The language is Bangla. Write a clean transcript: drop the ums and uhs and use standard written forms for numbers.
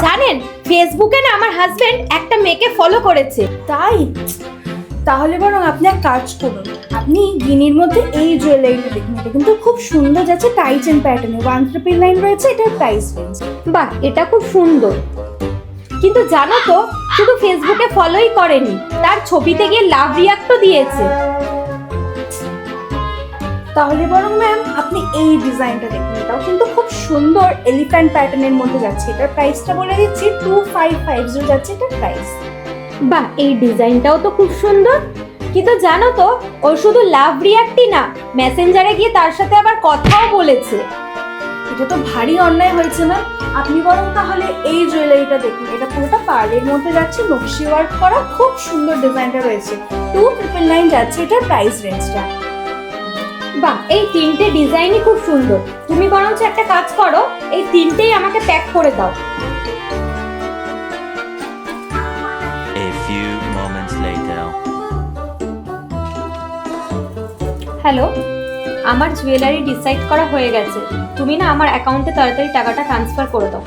জানেন ফেসবুকে না আমার হাজবেন্ড একটা মেয়েকে ফলো করেছে। তাই? তাহলে বরং আপনি এক কাজ করুন, আপনি গিনির মধ্যে এই জুয়েলারিটা দেখুন, এটা কিন্তু খুব সুন্দর যাচ্ছে, টাই চেন প্যাটার্নে 199 রয়েছে এটার প্রাইস রেঞ্জ। বাহ, এটা খুব সুন্দর। কিন্তু জানো তো শুধু ফেসবুকে ফলোই করেনি, তার ছবিতে গিয়ে লাভ রিয়াক্টও দিয়েছে। তাহলে বরং ম্যাম আপনি এই ডিজাইনটা দেখুন, এটাও কিন্তু খুব সুন্দর এলিফ্যান্ট প্যাটার্নের মধ্যে যাচ্ছে, এটার প্রাইসটা বলে দিচ্ছি 2550 যাচ্ছে এটার প্রাইস। বাহ, এই ডিজাইনটাও তো খুব সুন্দর। কিন্তু জানো তো ও শুধু লাভ রিয়াক্টই না, মেসেঞ্জারে গিয়ে তার সাথে আবার কথাও বলেছে। এটা তো ভারী অন্যায় হয়েছে ম্যাম। আপনি বরং তাহলে এই জুয়েলারিটা দেখুন, এটা পুরোটা পার্লের মধ্যে যাচ্ছে, নকশি ওয়ার্ক করা, খুব সুন্দর ডিজাইনটা রয়েছে, 2999 যাচ্ছে এটার প্রাইস রেঞ্জটা। বাহ, এই তিনটে ডিজাইনই খুব সুন্দর। তুমি বরঞ্চ একটা কাজ করো, এই তিনটেই আমাকে প্যাক করে দাও। A few moments later. Hello, আমার জুয়েলারি ডিসাইড করা হয়ে গেছে। তুমি না আমার অ্যাকাউন্টে তাড়াতাড়ি টাকাটা ট্রান্সফার করে দাও।